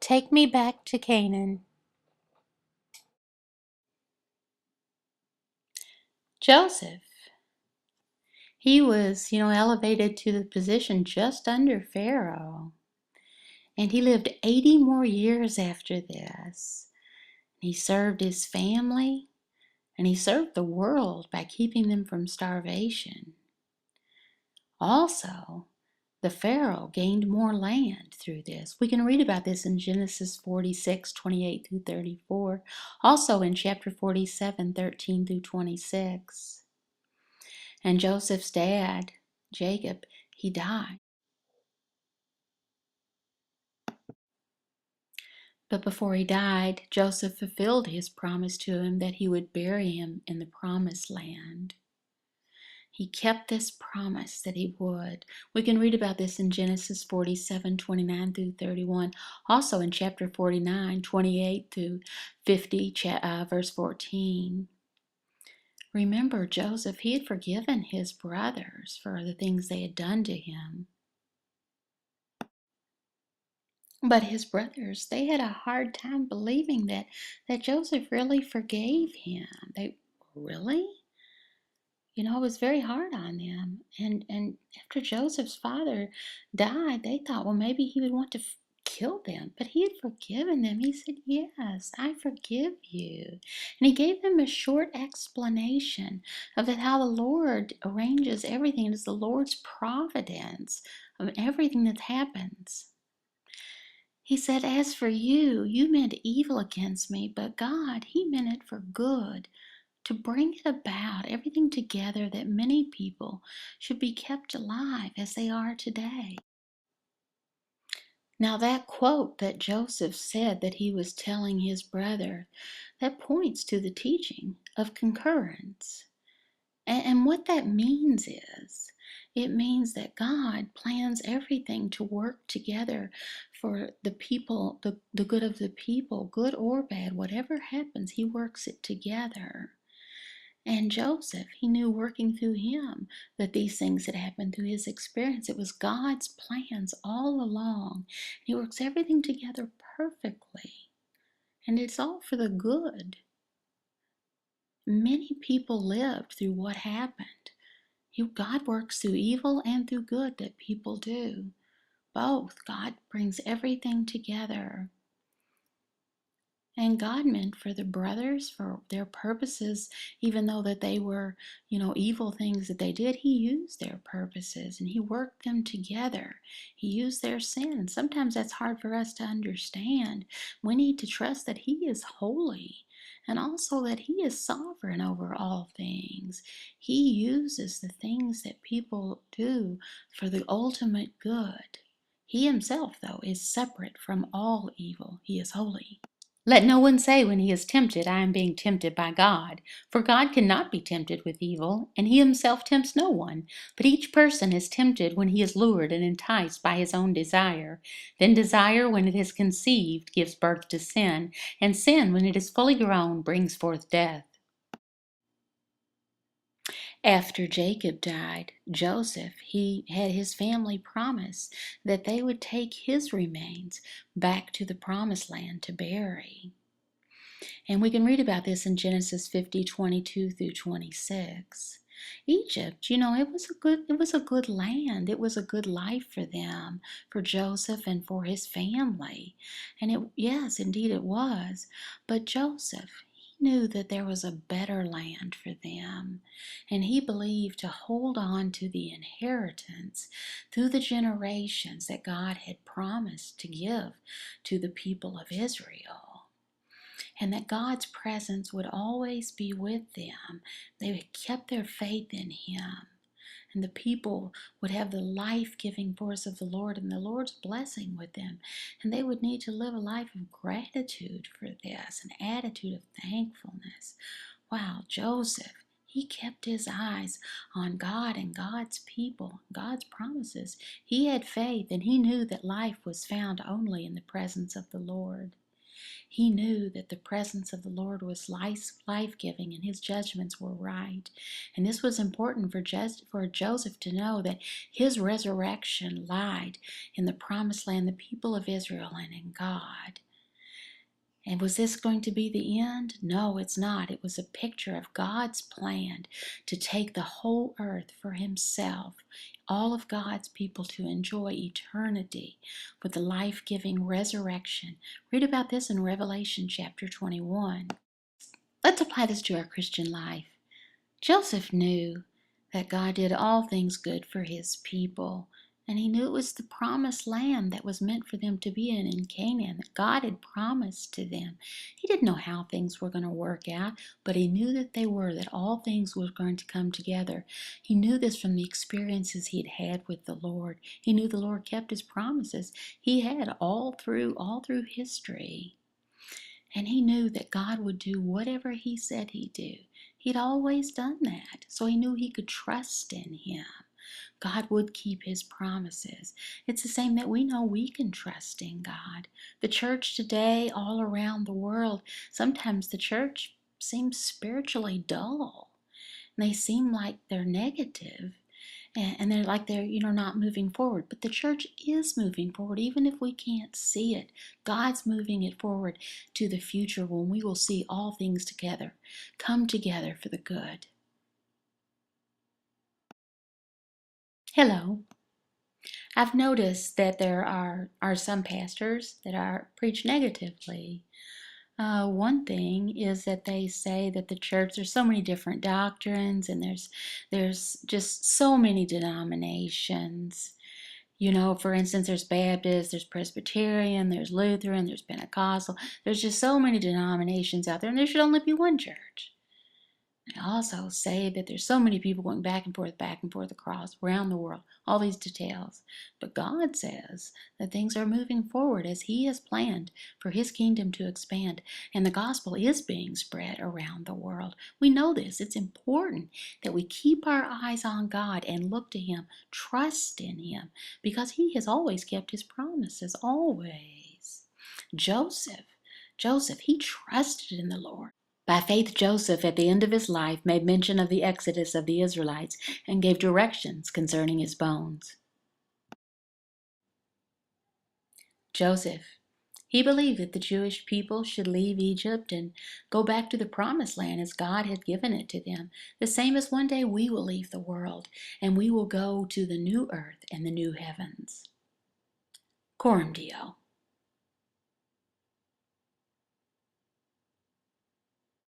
Take me back to Canaan. Joseph, he was, elevated to the position just under Pharaoh. And he lived 80 more years after this. He served his family and he served the world by keeping them from starvation. Also, the Pharaoh gained more land through this. We can read about this in Genesis 46:28 through 34. Also in chapter 47:13 through 26. And Joseph's dad, Jacob, he died. But before he died, Joseph fulfilled his promise to him that he would bury him in the promised land. He kept this promise that he would. We can read about this in Genesis 47:29 through 31. Also in chapter 49:28 through 50, verse 14. Remember, Joseph, he had forgiven his brothers for the things they had done to him. But his brothers, they had a hard time believing that Joseph really forgave him. They, really? It was very hard on them. And after Joseph's father died, they thought, well, maybe he would want to kill them. But he had forgiven them. He said, yes, I forgive you. And he gave them a short explanation of how the Lord arranges everything. It is the Lord's providence of everything that happens. He said, as for you, you meant evil against me, but God, he meant it for good, to bring it about, everything together, that many people should be kept alive as they are today. Now that quote that Joseph said that he was telling his brother, that points to the teaching of concurrence. And what that means is, it means that God plans everything to work together for the people, the good of the people, good or bad, whatever happens, he works it together. And Joseph, he knew working through him that these things had happened through his experience. It was God's plans all along. He works everything together perfectly. And it's all for the good. Many people lived through what happened. God works through evil and through good that people do. Both. God brings everything together. And God meant for the brothers, for their purposes, even though that they were, evil things that they did, he used their purposes and he worked them together. He used their sin. Sometimes that's hard for us to understand. We need to trust that he is holy and also that he is sovereign over all things. He uses the things that people do for the ultimate good. He himself, though, is separate from all evil. He is holy. Let no one say when he is tempted, I am being tempted by God. For God cannot be tempted with evil, and he himself tempts no one. But each person is tempted when he is lured and enticed by his own desire. Then desire, when it is conceived, gives birth to sin, and sin, when it is fully grown, brings forth death. After Jacob died, Joseph, he had his family promise that they would take his remains back to the promised land to bury. And we can read about this in Genesis 50:22 through 26. Egypt, it was a good land. It was a good life for them, for Joseph and for his family. And yes, indeed it was. But Joseph, he knew that there was a better land for them. And he believed to hold on to the inheritance through the generations that God had promised to give to the people of Israel. And that God's presence would always be with them. They had kept their faith in him. And the people would have the life-giving force of the Lord and the Lord's blessing with them. And they would need to live a life of gratitude for this, an attitude of thankfulness. Wow, Joseph, he kept his eyes on God and God's people, God's promises. He had faith and he knew that life was found only in the presence of the Lord. He knew that the presence of the Lord was life-giving and his judgments were right. And this was important for Joseph to know, that his resurrection lied in the promised land, the people of Israel, and in God. And was this going to be the end? No, it's not. It was a picture of God's plan to take the whole earth for himself, all of God's people to enjoy eternity with the life-giving resurrection. Read about this in Revelation chapter 21. Let's apply this to our Christian life. Joseph knew that God did all things good for his people, and he knew it was the promised land that was meant for them to be in Canaan, that God had promised to them. He didn't know how things were going to work out, but he knew that they were, that all things were going to come together. He knew this from the experiences he had had with the Lord. He knew the Lord kept his promises. He had all through history. And he knew that God would do whatever he said he'd do. He'd always done that, so he knew he could trust in him. God would keep his promises. It's the same that we know we can trust in God. The church today, all around the world, sometimes the church seems spiritually dull. And they seem like they're negative. And they're like they're not moving forward. But the church is moving forward, even if we can't see it. God's moving it forward to the future when we will see all things together come together for the good. Hello. I've noticed that there are some pastors that preach negatively. One thing is that they say that the church, there's so many different doctrines, and there's just so many denominations. For instance, there's Baptist, there's Presbyterian, there's Lutheran, there's Pentecostal. There's just so many denominations out there, and there should only be one church. They also say that there's so many people going back and forth across around the world, all these details. But God says that things are moving forward as he has planned for his kingdom to expand, and the gospel is being spread around the world. We know this. It's important that we keep our eyes on God and look to him, trust in him, because he has always kept his promises, always. Joseph, he trusted in the Lord. By faith, Joseph, at the end of his life, made mention of the exodus of the Israelites and gave directions concerning his bones. Joseph, he believed that the Jewish people should leave Egypt and go back to the promised land as God had given it to them, the same as one day we will leave the world and we will go to the new earth and the new heavens. Coram Deo.